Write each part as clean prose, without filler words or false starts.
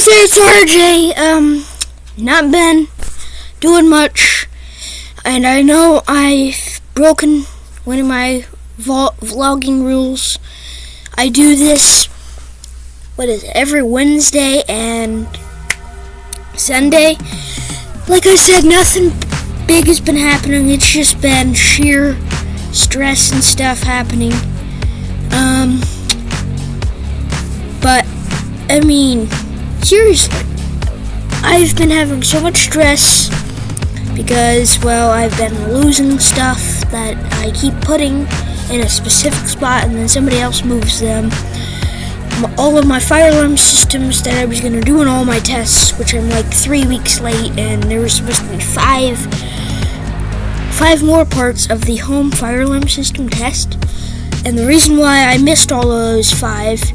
It's RJ. Not been doing much, and I know I've broken one of my vlogging rules. I do this, every Wednesday and Sunday. Like I said, nothing big has been happening. It's just been sheer stress and stuff happening. But, I mean, seriously, I've been having so much stress because, I've been losing stuff that I keep putting in a specific spot and then somebody else moves them. All of my fire alarm systems that I was going to do in all my tests, which I'm like 3 weeks late, and there was supposed to be five more parts of the home fire alarm system test. And the reason why I missed all of those 5,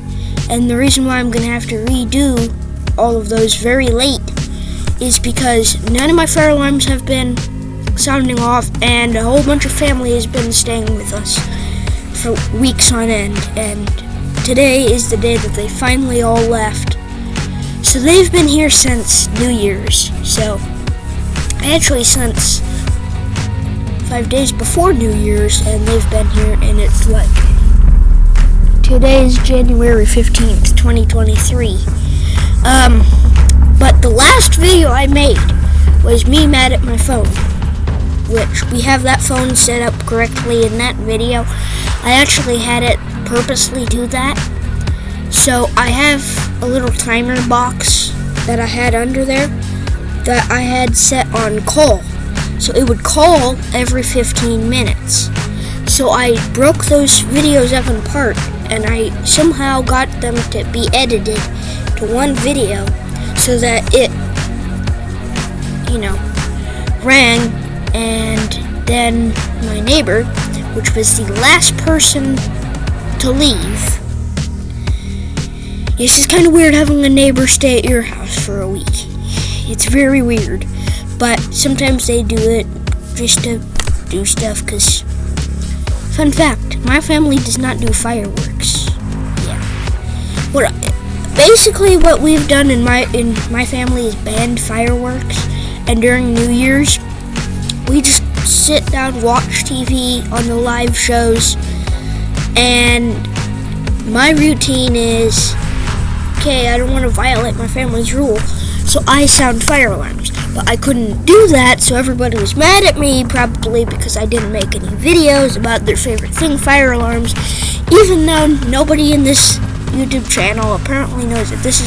and the reason why I'm going to have to redo all of those very late, is because none of my fire alarms have been sounding off, and a whole bunch of family has been staying with us for weeks on end, and today is the day that they finally all left. So they've been here since New Year's. So actually since 5 days before New Year's, and they've been here, and it's today is January 15th, 2023. But the last video I made was me mad at my phone, which we have that phone set up correctly in that video. I actually had it purposely do that. So I have a little timer box that I had under there that I had set on call. So it would call every 15 minutes. So I broke those videos up in part, and I somehow got them to be edited to one video so that it, rang, and then my neighbor, which was the last person to leave. It's just kind of weird having a neighbor stay at your house for a week. It's very weird, but sometimes they do it just to do stuff, because, fun fact, my family does not do fireworks. Basically what we've done in my family is banned fireworks, and during New Year's, we just sit down, watch TV on the live shows, and my routine is, I don't want to violate my family's rule, so I sound fire alarms. But I couldn't do that, so everybody was mad at me, probably because I didn't make any videos about their favorite thing, fire alarms, even though nobody in this YouTube channel apparently knows that this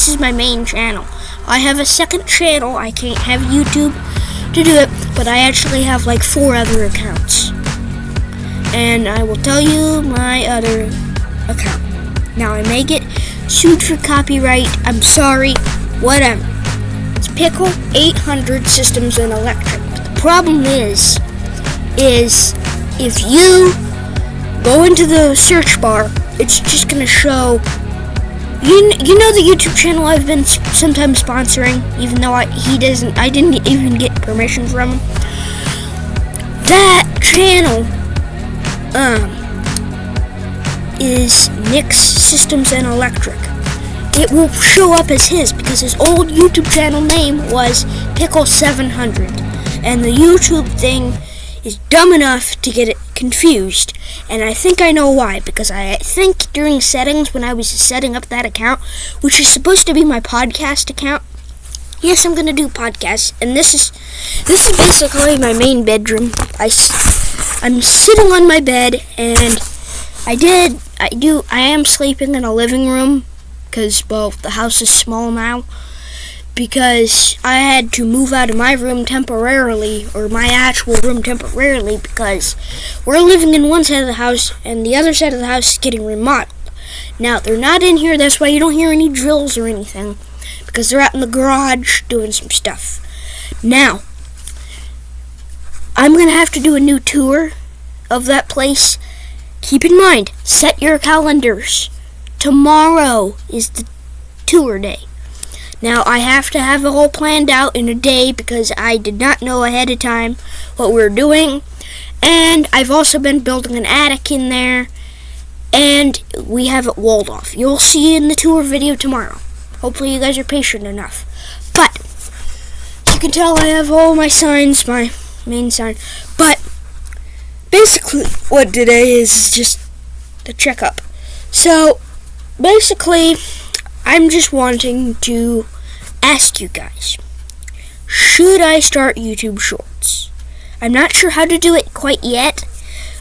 is my main channel. I have a second channel. I can't have YouTube to do it, but I actually have 4 other accounts, and I will tell you my other account. Now, I may get sued for copyright. I'm sorry, whatever. It's Pickle 800 Systems and Electric. But the problem is if you go into the search bar, it's just gonna show. You know the YouTube channel I've been sometimes sponsoring, even though I didn't even get permission from him. That channel is Nick's Systems and Electric. It will show up as his because his old YouTube channel name was Pickle 700, and the YouTube thing is dumb enough to get it confused, and I think I know why, because I think during settings, when I was setting up that account, which is supposed to be my podcast account, yes, I'm gonna do podcasts, and this is basically my main bedroom. I'm sitting on my bed, and I am sleeping in a living room, because, the house is small now, because I had to move out of my room temporarily, or my actual room temporarily, because we're living in one side of the house, and the other side of the house is getting remodeled. Now, they're not in here, that's why you don't hear any drills or anything, because they're out in the garage doing some stuff. Now, I'm going to have to do a new tour of that place. Keep in mind, set your calendars. Tomorrow is the tour day. Now, I have to have it all planned out in a day because I did not know ahead of time what we were doing. And I've also been building an attic in there, and we have it walled off. You'll see in the tour video tomorrow. Hopefully you guys are patient enough. But as you can tell, I have all my signs, my main sign. But basically what today is just a checkup. So basically I'm just wanting to ask you guys, should I start YouTube Shorts? I'm not sure how to do it quite yet,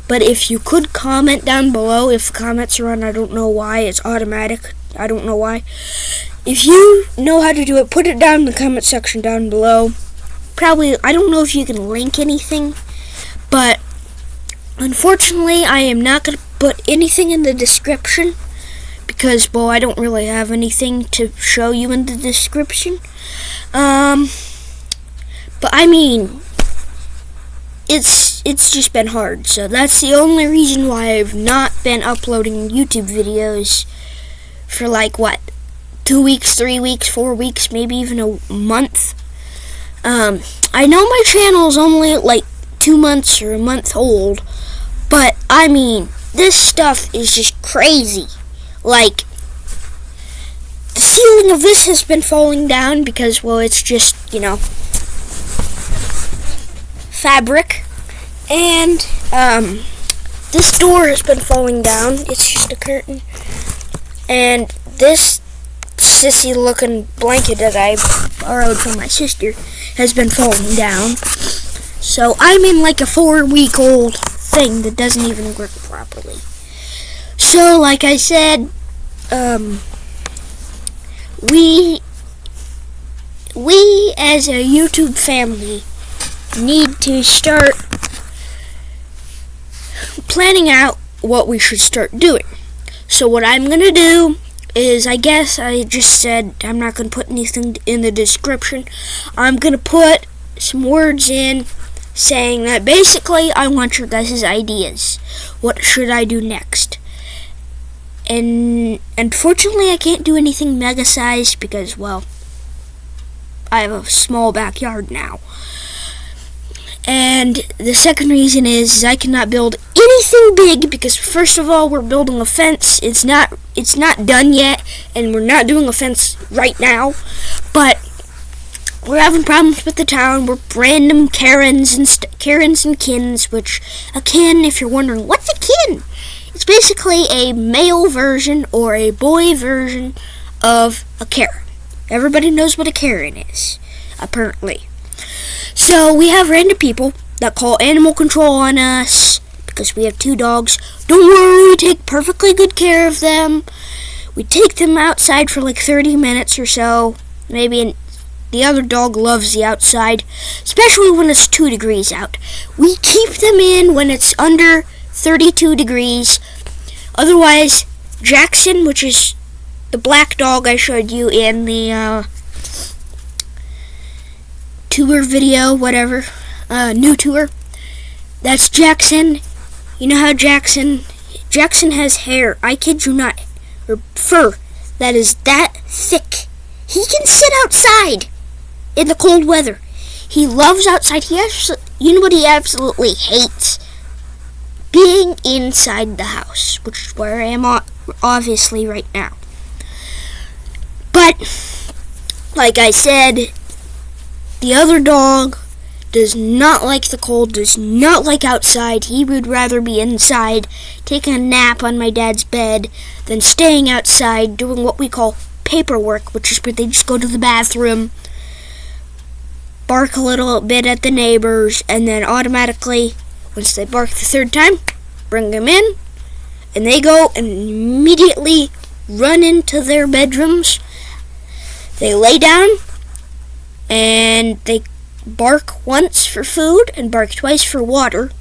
but if you could comment down below. If comments are on, I don't know why, it's automatic, I don't know why. If you know how to do it, put it down in the comment section down below. Probably, I don't know if you can link anything, but unfortunately I am not going to put anything in the description because, well, I don't really have anything to show you in the description. But I mean, it's just been hard, so that's the only reason why I've not been uploading YouTube videos for like, what, 2 weeks, 3 weeks, 4 weeks, maybe even a month. I know my channel is only like 2 months or a month old, but I mean, this stuff is just crazy. Like, the ceiling of this has been falling down because, well, it's just, fabric. And this door has been falling down. It's just a curtain. And this sissy looking blanket that I borrowed from my sister has been falling down. So I'm in like a 4-week-old thing that doesn't even work properly. So like I said, we as a YouTube family need to start planning out what we should start doing. So what I'm going to do is, I guess I just said I'm not going to put anything in the description. I'm going to put some words in saying that basically I want your guys' ideas. What should I do next? And unfortunately I can't do anything mega sized because, well, I have a small backyard now. And the second reason is I cannot build anything big because, first of all, we're building a fence. It's not done yet, and we're not doing a fence right now. But we're having problems with the town. We're random Karens and Kins, which a Kin, if you're wondering, what's a Kin? It's basically a male version or a boy version of a Karen. Everybody knows what a Karen is, apparently. So we have random people that call animal control on us because we have 2 dogs. Don't worry, we take perfectly good care of them. We take them outside for like 30 minutes or so. Maybe the other dog loves the outside, especially when it's 2 degrees out. We keep them in when it's under 32 degrees. Otherwise, Jackson, which is the black dog I showed you in the tour video, whatever, new tour. That's Jackson. You know how Jackson has hair, I kid you not, or fur, that is that thick. He can sit outside in the cold weather. He loves outside. You know what he absolutely hates? Being inside the house, which is where I am obviously right now. But, like I said, the other dog does not like the cold, does not like outside. He would rather be inside, taking a nap on my dad's bed, than staying outside doing what we call paperwork, which is where they just go to the bathroom, bark a little bit at the neighbors, and then automatically, once they bark the 3rd time, bring them in, and they go and immediately run into their bedrooms. They lay down, and they bark once for food and bark twice for water,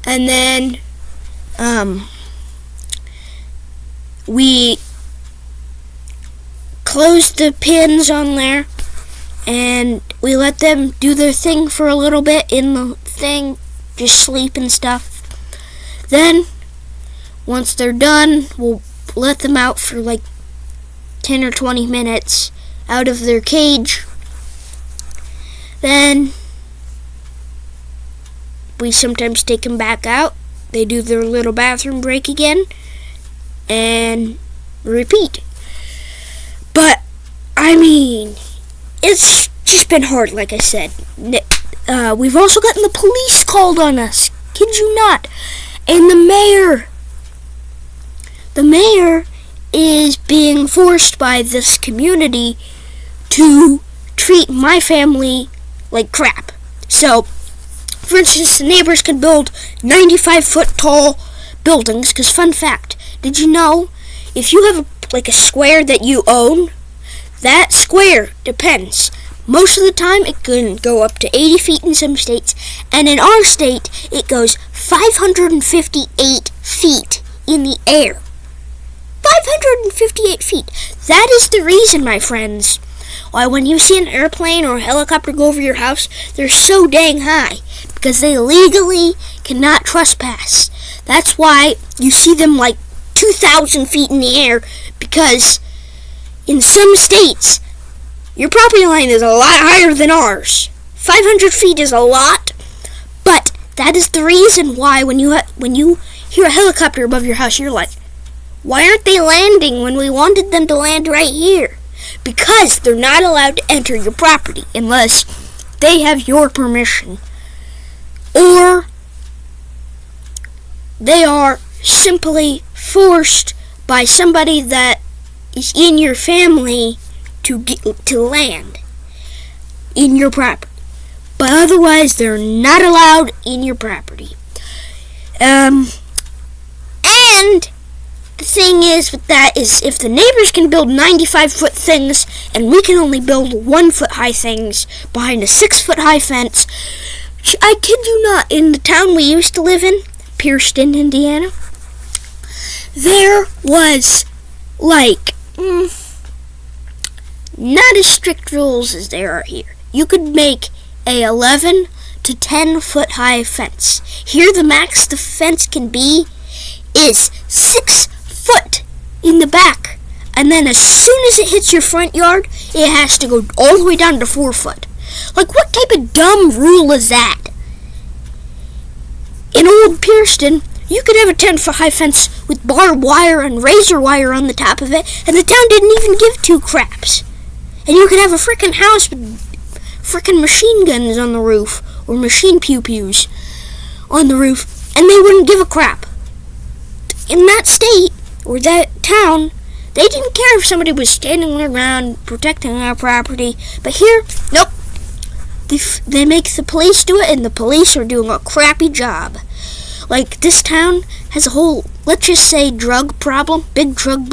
and then we close the pins on there and we let them do their thing for a little bit in the thing, just sleep and stuff. Then once they're done, we'll let them out for like 10 or 20 minutes out of their cage. Then we sometimes take them back out. They do their little bathroom break again and repeat. But I mean, it's just been hard, like I said. We've also gotten the police called on us. Kid you not. And the mayor is being forced by this community to treat my family like crap. So, for instance, the neighbors can build 95-foot tall buildings, because fun fact, did you know, if you have a square that you own, that square depends. Most of the time, it can go up to 80 feet in some states, and in our state, it goes 558 feet in the air. 558 feet. That is the reason, my friends, why when you see an airplane or a helicopter go over your house, they're so dang high, because they legally cannot trespass. That's why you see them 2,000 feet in the air, because in some states, your property line is a lot higher than ours. 500 feet is a lot, but that is the reason why when you hear a helicopter above your house, you're like, why aren't they landing when we wanted them to land right here? Because they're not allowed to enter your property unless they have your permission. Or they are simply forced by somebody that is in your family to land in your property. But otherwise, they're not allowed in your property. And the thing is with that is if the neighbors can build 95-foot things and we can only build 1-foot high things behind a 6-foot high fence, I kid you not, in the town we used to live in, Pierceton, Indiana, there was not as strict rules as there are here. You could make a 11 to 10 foot high fence. Here the max the fence can be is 6 foot in the back. And then as soon as it hits your front yard, it has to go all the way down to 4 foot. What type of dumb rule is that? In old Pierceton, you could have a 10-foot high fence with barbed wire and razor wire on the top of it, and the town didn't even give 2 craps. And you could have a frickin' house with frickin' machine guns on the roof, or machine pew-pews on the roof, and they wouldn't give a crap. In that state, or that town, they didn't care if somebody was standing their ground, protecting our property. But here, nope. They make the police do it, and the police are doing a crappy job. This town has a whole, let's just say, drug problem, big drug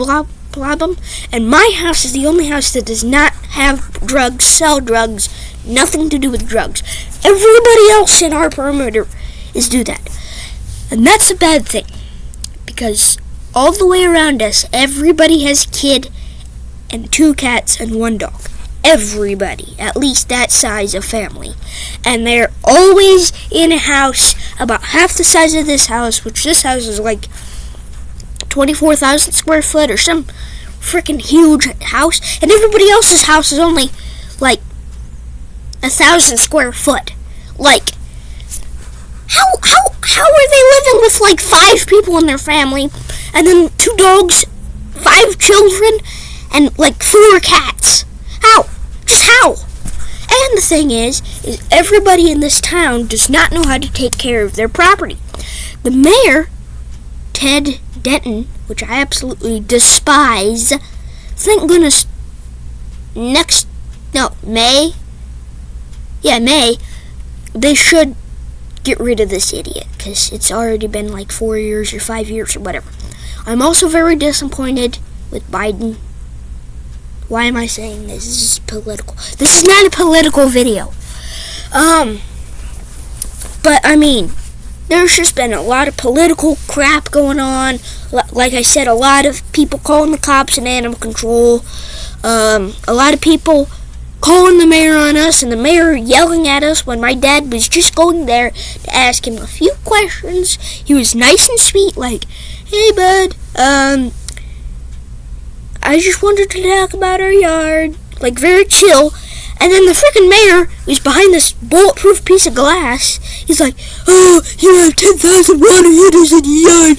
problem, and my house is the only house that does not have drugs, sell drugs, nothing to do with drugs. Everybody else in our perimeter is do that. And that's a bad thing, because all the way around us, everybody has a kid and 2 cats and 1 dog. Everybody, at least that size of family. And they're always in a house about half the size of this house, which this house is 24,000 square foot or some freaking huge house. And everybody else's house is only 1,000 square foot. How are they living with 5 people in their family, and then 2 dogs, 5 children, and 4 cats? How? Just how? And the thing is everybody in this town does not know how to take care of their property. The mayor, Ted Denton, which I absolutely despise, thank goodness May, they should get rid of this idiot, because it's already been 4 years or 5 years or whatever. I'm also very disappointed with Biden. Why am I saying this? This is political. This is not a political video. But I mean, there's just been a lot of political crap going on. Like I said, a lot of people calling the cops and animal control. A lot of people calling the mayor on us, and the mayor yelling at us when my dad was just going there to ask him a few questions. He was nice and sweet, hey bud, I just wanted to talk about our yard, very chill. And then the freaking mayor, who's behind this bulletproof piece of glass, he's like, oh, you have 10,000 water heaters in your yard.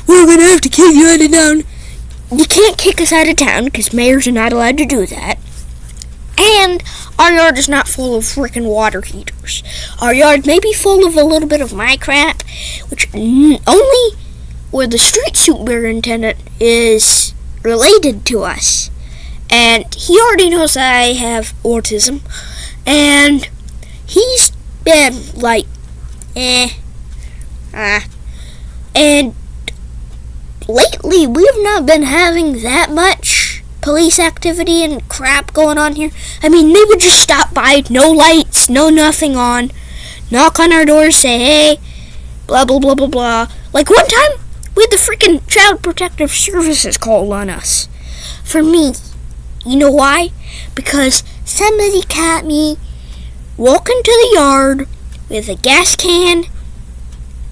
We're gonna have to kick you out of town. you can't kick us out of town because mayors are not allowed to do that. And our yard is not full of freaking water heaters. Our yard may be full of a little bit of my crap, which only where the street superintendent is related to us. And he already knows I have autism. And he's been like, And lately, we have not been having that much police activity and crap going on here. I mean, they would just stop by, no lights, no nothing on, knock on our door, say, hey, blah, blah, blah, blah, blah. Like one time, we had the freaking Child Protective Services call on us. For me. You know why? Because somebody caught me walking to the yard with a gas can,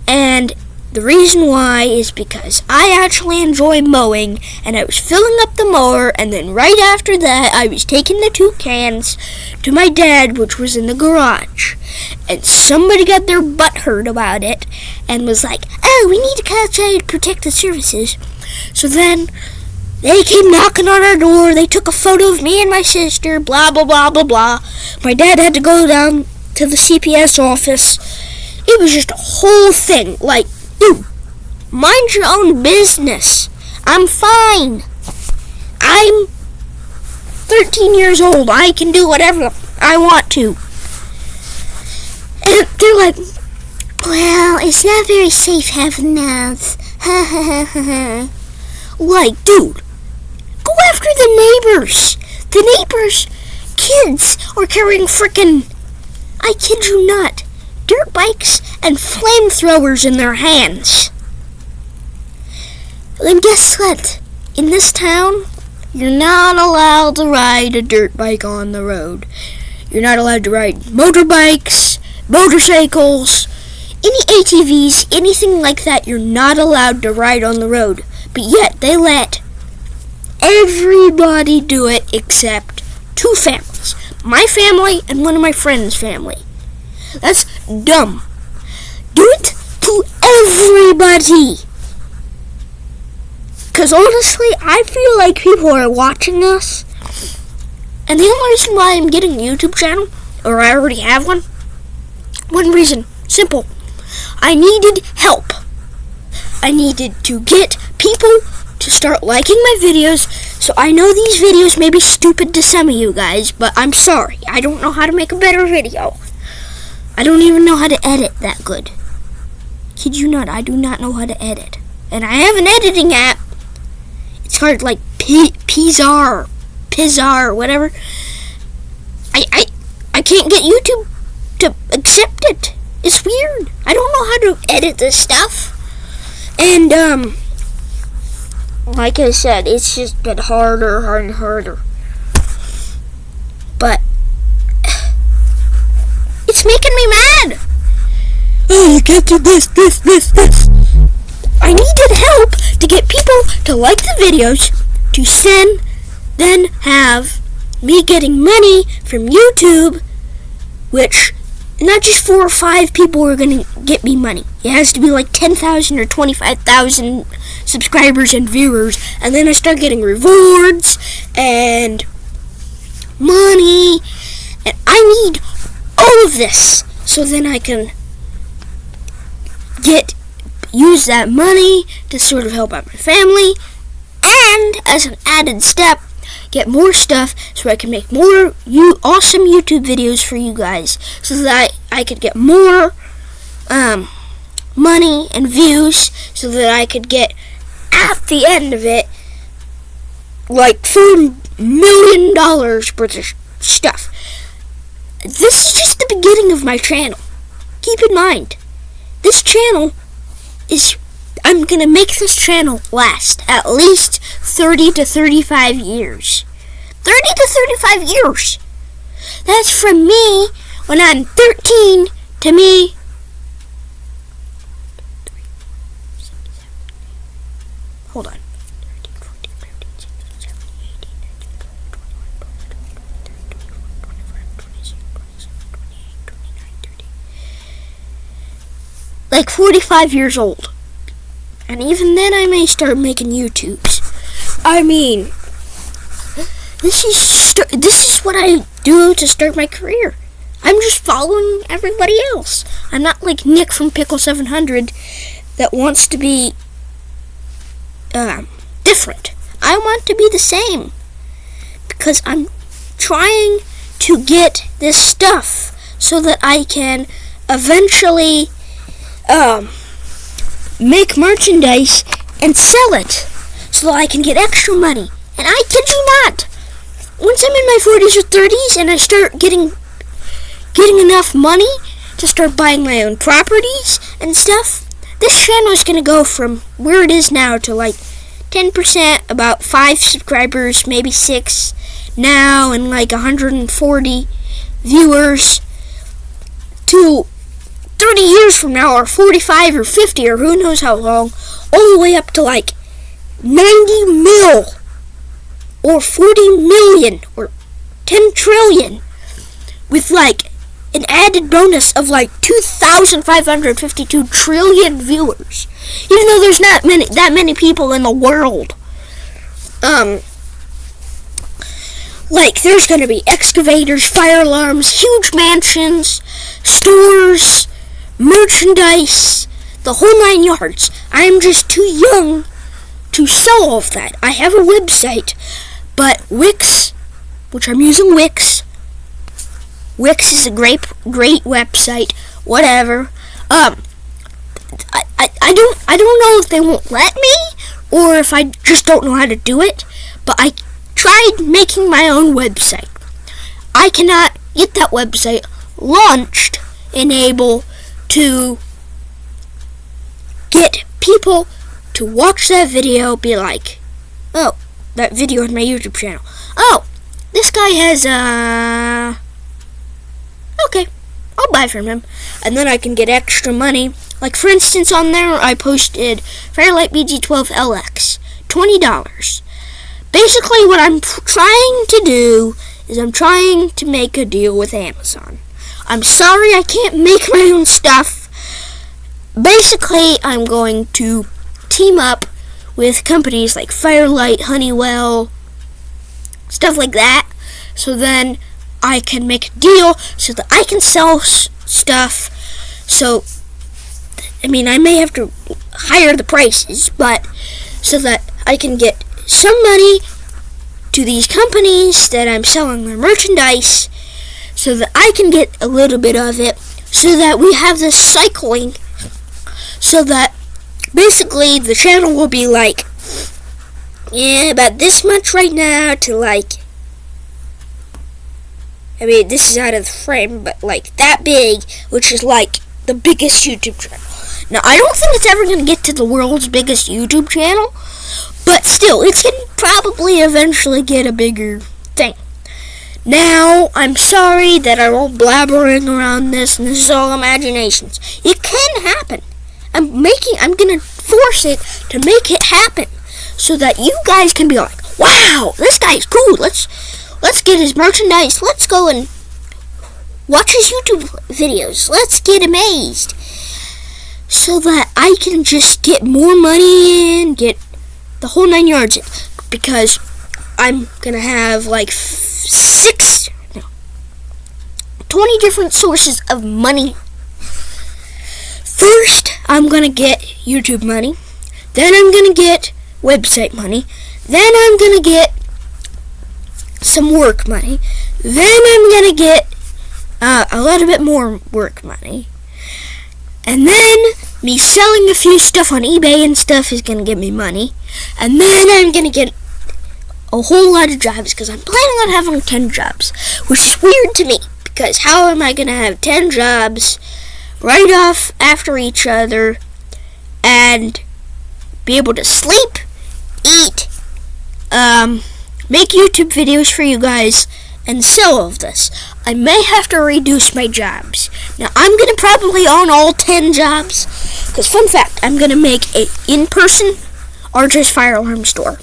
and the reason why is because I actually enjoy mowing, and I was filling up the mower, and then right after that, I was taking the 2 cans to my dad, which was in the garage, and somebody got their butt hurt about it, and was like, oh, we need to call Child Protective Services. So then, they came knocking on our door, they took a photo of me and my sister, blah, blah, blah, blah, blah. My dad had to go down to the CPS office. It was just a whole thing, like, dude, mind your own business. I'm fine. I'm 13 years old. I can do whatever I want to. And they're like, well, it's not very safe having mouths. Ha ha ha ha ha. Like, dude, go after the neighbors. The neighbors' kids are carrying frickin', I kid you not, dirt bikes and flamethrowers in their hands. Then guess what? In this town, you're not allowed to ride a dirt bike on the road. You're not allowed to ride motorbikes, motorcycles, any ATVs, anything like that. You're not allowed to ride on the road. But yet, they let everybody do it except 2 families. My family and one of my friend's family. That's dumb. Do it to everybody. Because honestly, I feel like people are watching us. And the only reason why I'm getting a YouTube channel, or I already have one reason, simple. I needed help. I needed to get people to start liking my videos. So I know these videos may be stupid to some of you guys, but I'm sorry. I don't know how to make a better video. I don't even know how to edit that good. Kid you not, I do not know how to edit. And I have an editing app. It's called like Pizzar, whatever. I can't get YouTube to accept it. It's weird. I don't know how to edit this stuff. And like I said, it's just been harder and harder. But it's making me mad. Oh, you can't do this. I needed help to get people to like the videos, to then have me getting money from YouTube, which not just 4 or 5 people are going to get me money. It has to be like 10,000 or 25,000 subscribers and viewers, and then I start getting rewards and money, and I need all of this so then I can use that money to sort of help out my family, and as an added step, get more stuff so I can make more awesome YouTube videos for you guys, so that I could get more money and views, so that I could get, at the end of it, like $4 million worth of stuff. This is just the beginning of my channel. Keep in mind, this channel I'm going to make this channel last at least 30 to 35 years. 30 to 35 years. That's from me when I'm 13 to me. Hold on. Like 45 years old. And even then I may start making YouTubes. I mean, this is what I do to start my career. I'm just following everybody else. I'm not like Nick from Pickle 700 that wants to be different. I want to be the same because I'm trying to get this stuff so that I can eventually make merchandise and sell it so that I can get extra money. And I kid you not, once I'm in my 40s or 30s and I start getting enough money to start buying my own properties and stuff, this channel is going to go from where it is now to like 10%, about 5 subscribers, maybe 6 now, and like 140 viewers, to 30 years from now, or 45 or 50 or who knows how long, all the way up to like 90 mil or 40 million or 10 trillion with like an added bonus of like 2,552 trillion viewers, even though there's not that many people in the world. Like there's gonna be excavators, fire alarms, huge mansions, stores, merchandise, the whole 9 yards. I'm just too young to sell all of that. I have a website, but Wix, which I'm using Wix is a great website. Whatever. I don't know if they won't let me or if I just don't know how to do it. But I tried making my own website. I cannot get that website launched and able to get people to watch that video, be like, oh, that video on my YouTube channel. Oh, this guy has okay, I'll buy from him. And then I can get extra money. Like, for instance, on there, I posted Firelight BG12LX, $20. Basically, what I'm trying to do is I'm trying to make a deal with Amazon. I'm sorry I can't make my own stuff. Basically, I'm going to team up with companies like Firelight, Honeywell, stuff like that. So then I can make a deal so that I can sell stuff. So, I mean, I may have to higher the prices, but so that I can get some money to these companies that I'm selling their merchandise, so that I can get a little bit of it, so that we have this cycling, so that basically the channel will be like, yeah, about this much right now to like, I mean, this is out of the frame, but like that big, which is like the biggest YouTube channel. Now, I don't think it's ever going to get to the world's biggest YouTube channel, but still, it's going to probably eventually get a bigger thing. Now, I'm sorry that I'm all blabbering around this, and this is all imaginations. It can happen. I'm going to force it to make it happen, so that you guys can be like, wow, this guy's cool, let's get his merchandise, let's go and watch his YouTube videos, let's get amazed, so that I can just get more money and get the whole 9 yards, because I'm gonna have like 20 different sources of money. First, I'm gonna get YouTube money, then I'm gonna get website money, then I'm gonna get some work money, then I'm gonna get a little bit more work money, and then me selling a few stuff on eBay and stuff is gonna give me money, and then I'm gonna get a whole lot of jobs, because I'm planning on having 10 jobs, which is weird to me, because how am I gonna have 10 jobs right off after each other and be able to sleep, eat, make YouTube videos for you guys, and sell all of this? I may have to reduce my jobs. Now, I'm going to probably own all 10 jobs, because fun fact, I'm going to make an in-person RJ's Fire Alarm store.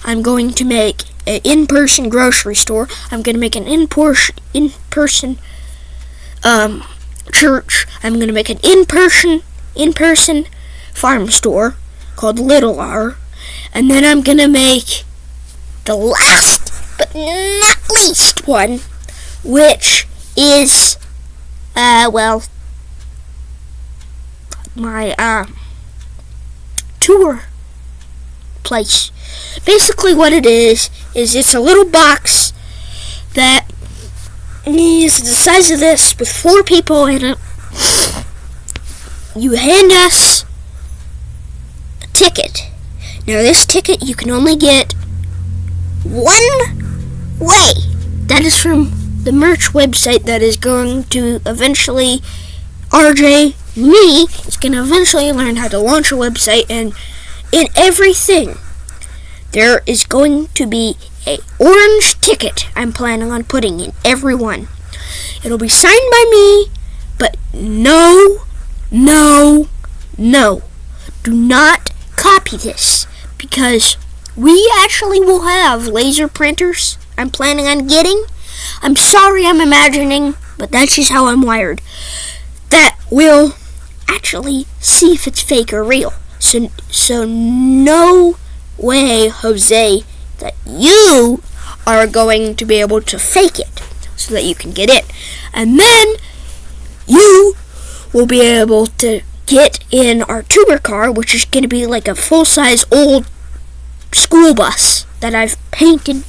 I'm going to make an in-person grocery store. I'm going to make an in-person church. I'm going to make an in-person farm store called Little R. And then I'm gonna make the last but not least one, which is my tour place. Basically what it is it's a little box that is the size of this with 4 people in it. You hand us a ticket. Now this ticket you can only get one way. That is from the merch website that is going to eventually, RJ, me, is going to eventually learn how to launch a website, and in everything there is going to be a orange ticket I'm planning on putting in every one. It'll be signed by me, but no, do not copy this, because we actually will have laser printers I'm planning on getting. I'm sorry I'm imagining, but that's just how I'm wired. That will actually see if it's fake or real. So no way, Jose, that you are going to be able to fake it so that you can get in. And then you will be able to get in our tour car, which is going to be like a full-size old school bus that I've painted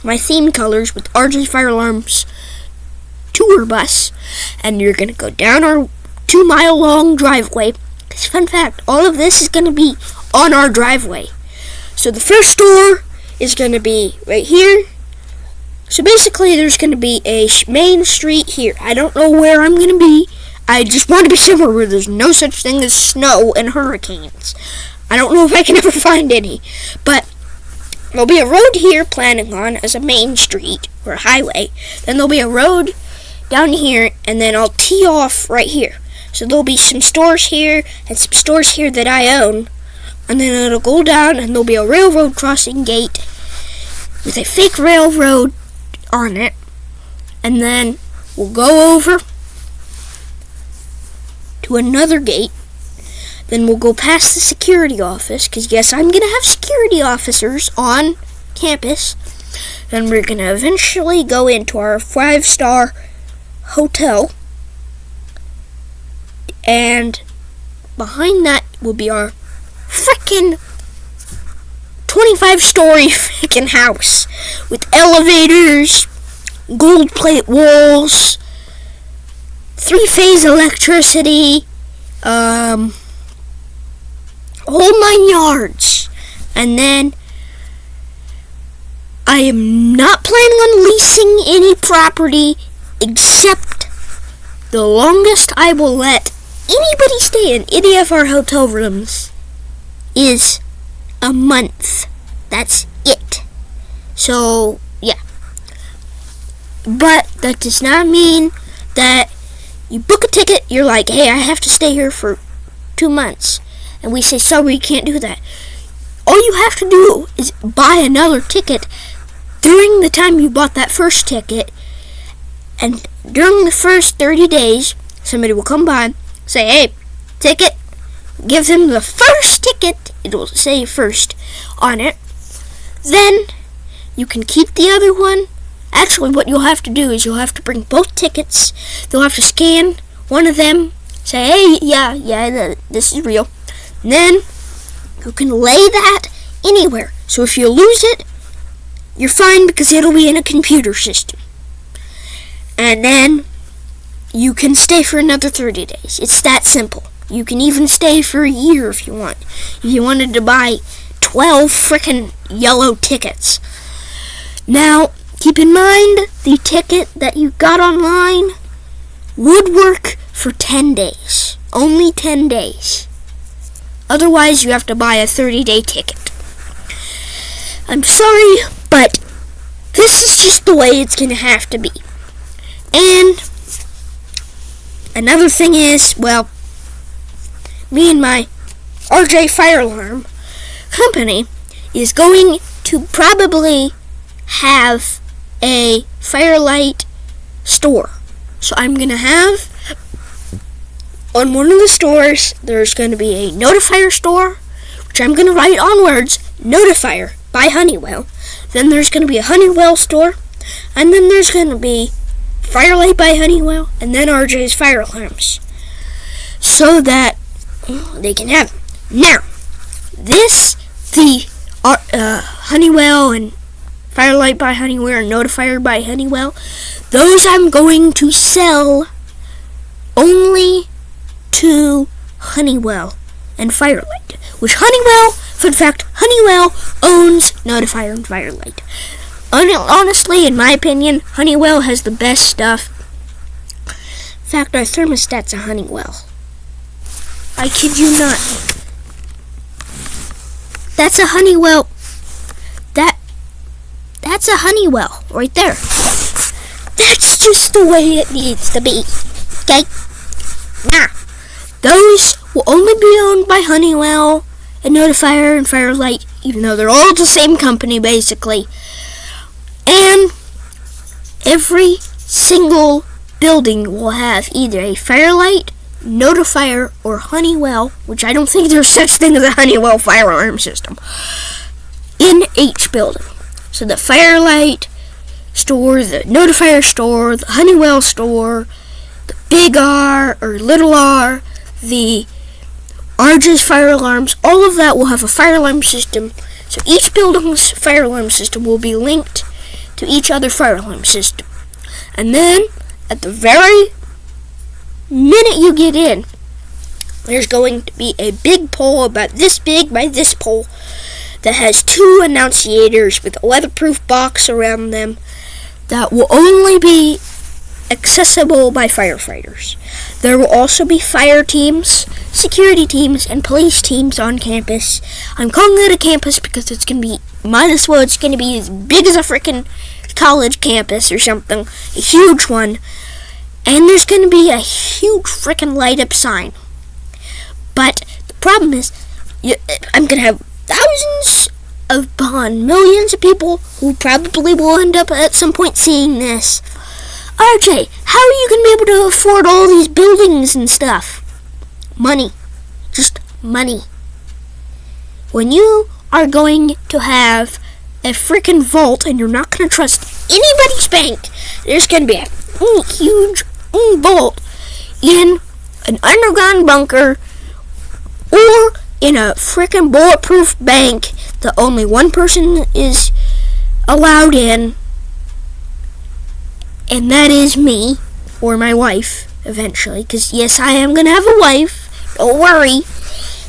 my theme colors with RJ Fire Alarm's tour bus. And you're going to go down our 2-mile-long driveway. Because fun fact, all of this is going to be on our driveway. So the first store is going to be right here. So basically there's going to be a main street here. I don't know where I'm going to be. I just want to be somewhere where there's no such thing as snow and hurricanes. I don't know if I can ever find any. But there'll be a road here planning on as a main street or a highway. Then there'll be a road down here, and then I'll tee off right here. So there'll be some stores here and some stores here that I own. And then it'll go down and there'll be a railroad crossing gate with a fake railroad on it. And then we'll go over to another gate. Then we'll go past the security office, because yes, I'm going to have security officers on campus. Then we're going to eventually go into our 5-star hotel. And behind that will be our frickin' 25-story frickin' house with elevators, gold plate walls, 3-phase electricity, whole 9 yards. And then I am not planning on leasing any property, except the longest I will let anybody stay in any of our hotel rooms is a month. That's it. So, yeah. But that does not mean that you book a ticket, you're like, hey, I have to stay here for 2 months. And we say, sorry, we can't do that. All you have to do is buy another ticket during the time you bought that first ticket. And during the first 30 days, somebody will come by, say, hey, ticket. Give them the first ticket. It will say first on it. Then you can keep the other one. Actually, what you'll have to do is you'll have to bring both tickets. They'll have to scan one of them. Say, hey, yeah, this is real. And then you can lay that anywhere. So if you lose it, you're fine, because it'll be in a computer system. And then you can stay for another 30 days. It's that simple. You can even stay for a year if you want. If you wanted to buy 12 frickin' yellow tickets. Now, keep in mind, the ticket that you got online would work for 10 days. Only 10 days. Otherwise, you have to buy a 30-day ticket. I'm sorry, but this is just the way it's going to have to be. And another thing is, well, me and my RJ Fire Alarm company is going to probably have a Firelight store. So I'm going to have, on one of the stores, there's going to be a notifier store, which I'm going to write on words, Notifier by Honeywell. Then there's going to be a Honeywell store. And then there's going to be Firelight by Honeywell. And then RJ's Fire Alarms. So that they can have them. Now, the Honeywell and Firelight by Honeywell and Notifier by Honeywell, those I'm going to sell only to Honeywell and Firelight. Which Honeywell, fun fact, Honeywell owns Notifier and Firelight. Honestly, in my opinion, Honeywell has the best stuff. In fact, our thermostat's a Honeywell. I kid you not. That's a Honeywell. That's a Honeywell right there. That's just the way it needs to be. Okay? Now, those will only be owned by Honeywell and Notifier and Firelight, even though they're all the same company, basically. And every single building will have either a Firelight, Notifier, or Honeywell, which I don't think there's such thing as a Honeywell fire alarm system, in each building. So the Firelight store, the Notifier store, the Honeywell store, the Big R or Little R, the RJ's Fire Alarms, all of that will have a fire alarm system. So each building's fire alarm system will be linked to each other fire alarm system. And then, at the very minute you get in, there's going to be a big pole about this big by this pole that has 2 annunciators with a weatherproof box around them that will only be accessible by firefighters. There will also be fire teams, security teams, and police teams on campus. I'm calling it a campus because it's going to be, it's going to be as big as a freaking college campus or something. A huge one. And there's going to be a huge freaking light up sign. But the problem is, I'm going to have thousands upon millions of people who probably will end up at some point seeing this. RJ, how are you going to be able to afford all these buildings and stuff? Money. Just money. When you are going to have a freaking vault and you're not going to trust anybody's bank, there's going to be a huge vault in an underground bunker or in a freaking bulletproof bank that only one person is allowed in, and that is me, or my wife, eventually, because yes, I am going to have a wife, don't worry,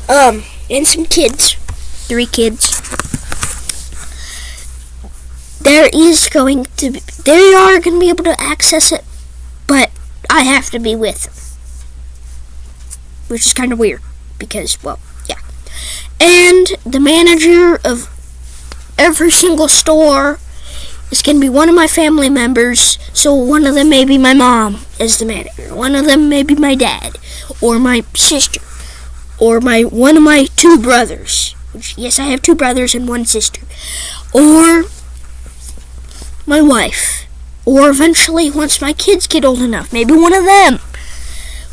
and some kids, 3 kids. They are going to be able to access it, but I have to be with them, which is kind of weird, because, well, yeah. And the manager of every single store is going to be one of my family members, so one of them may be my mom as the manager, one of them may be my dad, or my sister, or one of my 2 brothers, which, yes, I have 2 brothers and 1 sister, or my wife, or eventually, once my kids get old enough, maybe one of them.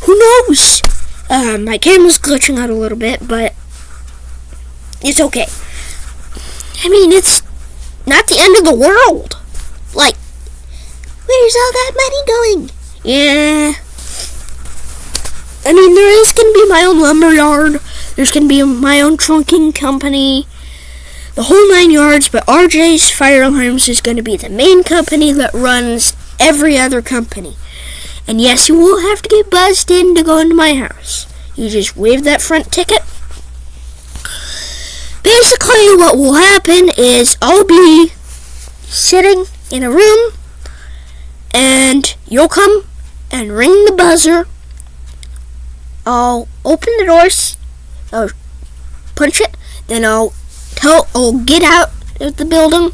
Who knows? My camera's glitching out a little bit, but it's okay. I mean, it's not the end of the world. Like, where's all that money going? Yeah. I mean, there is going to be my own lumber yard. There's going to be my own trunking company. The whole 9 yards, but RJ's Fire Alarms is going to be the main company that runs every other company. And yes, you will have to get buzzed in to go into my house. You just wave that front ticket. Basically, what will happen is I'll be sitting in a room, and you'll come and ring the buzzer. I'll open the doors, I'll punch it, then I'll get out of the building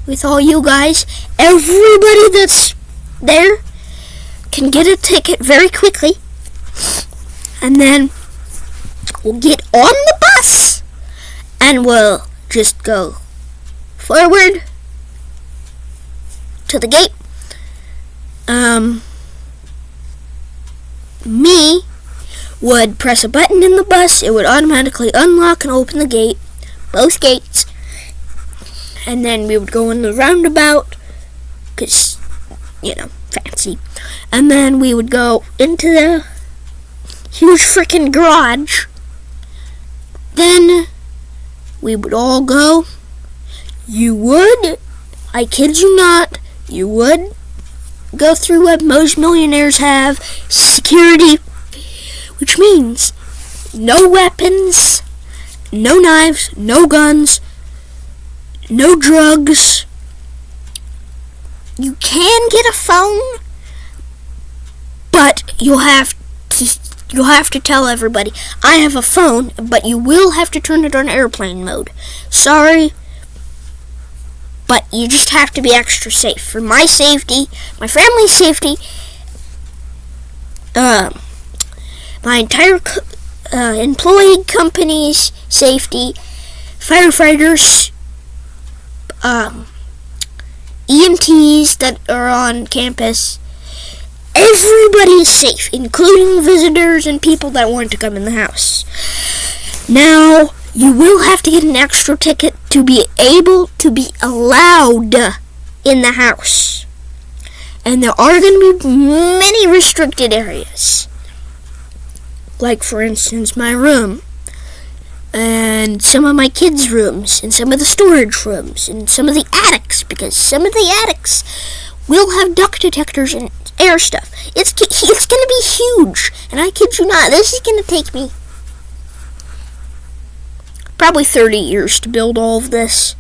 with all you guys. Everybody that's there can get a ticket very quickly, and then we'll get on the bus and we'll just go forward to the gate. Me would press a button in the bus, it would automatically unlock and open the gate, both gates, and then we would go in the roundabout, because, fancy. And then we would go into the huge freaking garage. Then we would all go. You would, I kid you not, you would go through what most millionaires have, security, which means no weapons, no knives, no guns, no drugs. You can get a phone, but you'll have to tell everybody, I have a phone, but you will have to turn it on airplane mode. Sorry, but you just have to be extra safe. For my safety, my family's safety, my entire employee company's safety, firefighters, EMTs that are on campus, everybody is safe, including visitors and people that want to come in the house. Now, you will have to get an extra ticket to be able to be allowed in the house. And there are going to be many restricted areas. Like, for instance, my room, and some of my kids' rooms, and some of the storage rooms, and some of the attics, because some of the attics will have duct detectors and air stuff. It's going to be huge, and I kid you not, this is going to take me probably 30 years to build all of this.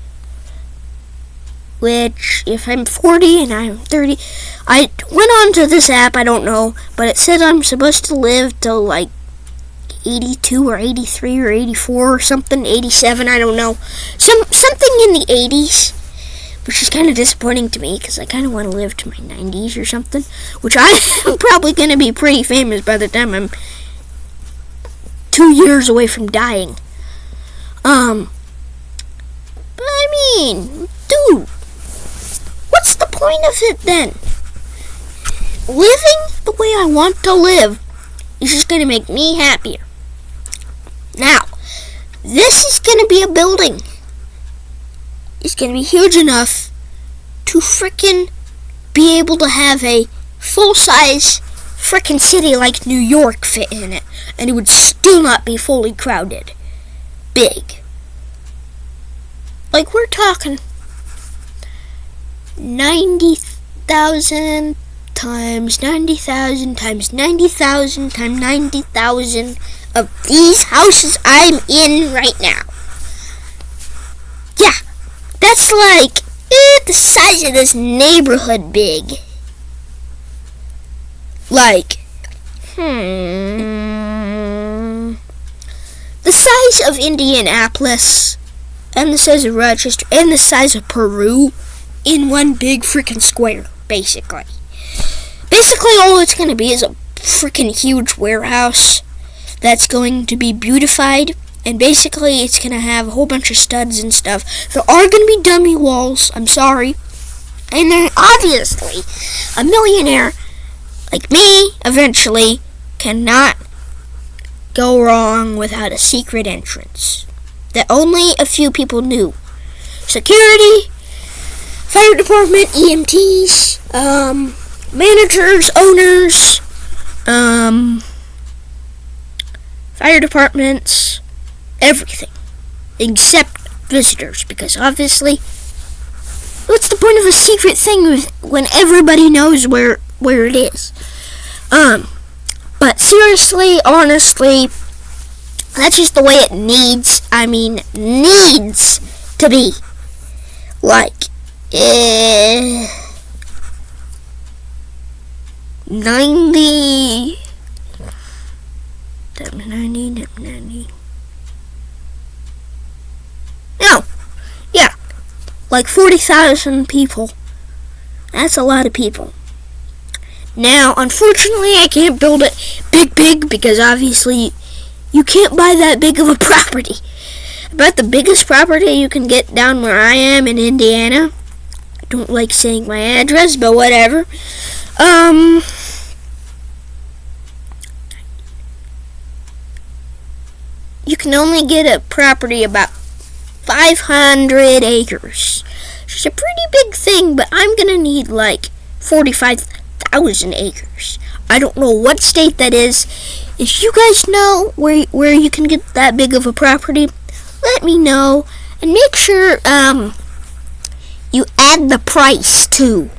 Which, if I'm 40 and I'm 30, I went on to this app, I don't know, but it said I'm supposed to live till like 82 or 83 or 84 or something, 87, I don't know. Something in the 80s, which is kind of disappointing to me because I kind of want to live to my 90s or something, which I'm probably going to be pretty famous by the time I'm 2 years away from dying. But I mean, dude, what's the point of it then? Living the way I want to live is just going to make me happier. Now, this is going to be a building. It's going to be huge enough to frickin' be able to have a full-size frickin' city like New York fit in it, and it would still not be fully crowded. Big. Like, we're talking 90,000 times 90,000 times 90,000 times 90,000 of these houses I'm in right now. Yeah, that's like the size of this neighborhood big. Like, the size of Indianapolis, and the size of Rochester, and the size of Peru in one big freaking square, basically. Basically, all it's going to be is a freaking huge warehouse that's going to be beautified, and basically it's going to have a whole bunch of studs and stuff. There are going to be dummy walls, I'm sorry. And then, obviously, a millionaire like me, eventually, cannot go wrong without a secret entrance that only a few people knew. Security, fire department, EMTs, managers, owners, fire departments, everything, except visitors, because obviously, what's the point of a secret thing when everybody knows where it is? But seriously, honestly, that's just the way it needs to be. Like, 90 times 90 times 90. No, yeah, like 40,000 people. That's a lot of people. Now, unfortunately, I can't build it big because obviously you can't buy that big of a property. About the biggest property you can get down where I am in Indiana. I don't like saying my address, but whatever. You can only get a property about 500 acres. which is a pretty big thing, but I'm gonna need like 45,000 acres. I don't know what state that is. If you guys know where you can get that big of a property, let me know, and make sure you add the price too,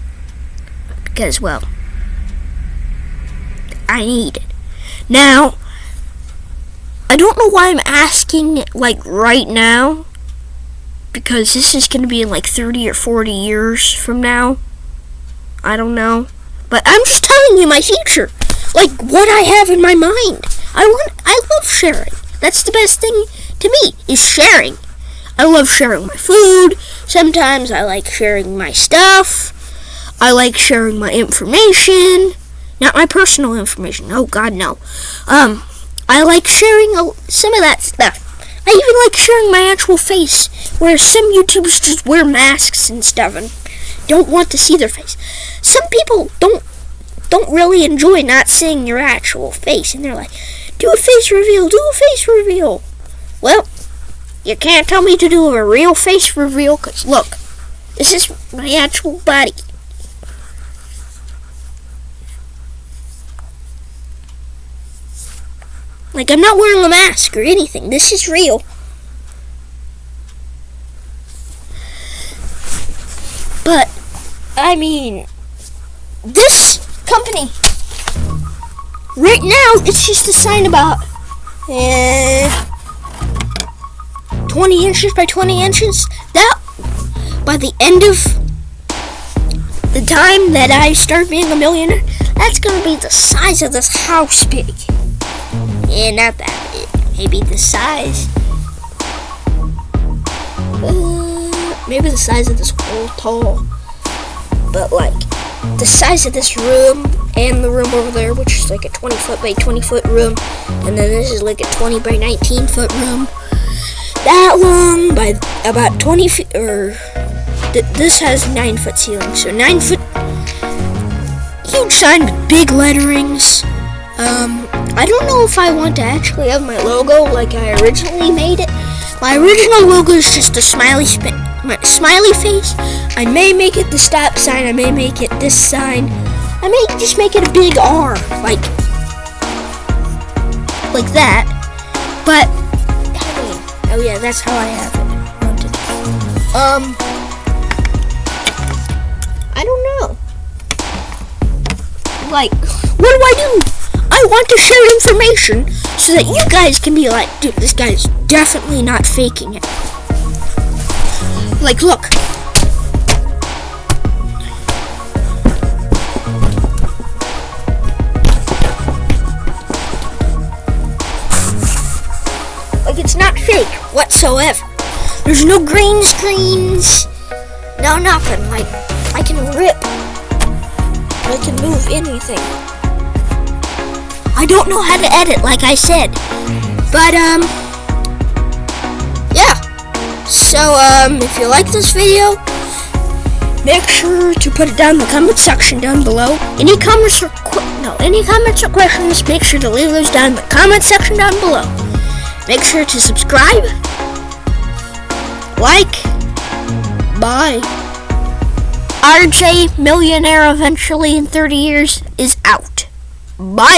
because, well, I need it. Now, I don't know why I'm asking it like right now, because this is going to be in like 30 or 40 years from now. I don't know, but I'm just telling you my future, like what I have in my mind. I love sharing. That's the best thing to me, is sharing. I love sharing my food. Sometimes I like sharing my stuff. I like sharing my information. Not my personal information. Oh, God, no. I like sharing some of that stuff. I even like sharing my actual face, where some YouTubers just wear masks and stuff and don't want to see their face. Some people don't really enjoy not seeing your actual face, and they're like, do a face reveal, do a face reveal. Well, you can't tell me to do a real face reveal, because look, this is my actual body. Like, I'm not wearing a mask or anything. This is real. But, I mean, this company, right now, it's just a sign about 20 inches by 20 inches. That, by the end of the time that I start being a millionaire, that's going to be the size of this house big. Yeah, not that big. Maybe the size. Maybe the size of this whole tall. But like, the size of this room and the room over there, which is like a 20 foot by 20 foot room. And then this is like a 20 by 19 foot room. That long by about 20 feet, or this has 9 foot ceiling. So 9 foot, huge sign with big letterings. I don't know if I want to actually have my logo like I originally made it. My original logo is just a smiley face. I may make it the stop sign. I may make it this sign. I may just make it a big R, like that. But oh yeah, that's how I have it wanted. I don't know. Like, what do I do? I want to share information so that you guys can be like, dude, this guy's definitely not faking it. Like, look. Like, it's not fake whatsoever. There's no green screens. No nothing. Like, I can rip. I can move anything. I don't know how to edit, like I said. But, yeah. So, if you like this video, make sure to put it down in the comment section down below. Any comments or questions, make sure to leave those down in the comment section down below. Make sure to subscribe. Like. Bye. RJ Millionaire eventually in 30 years is out. Bye!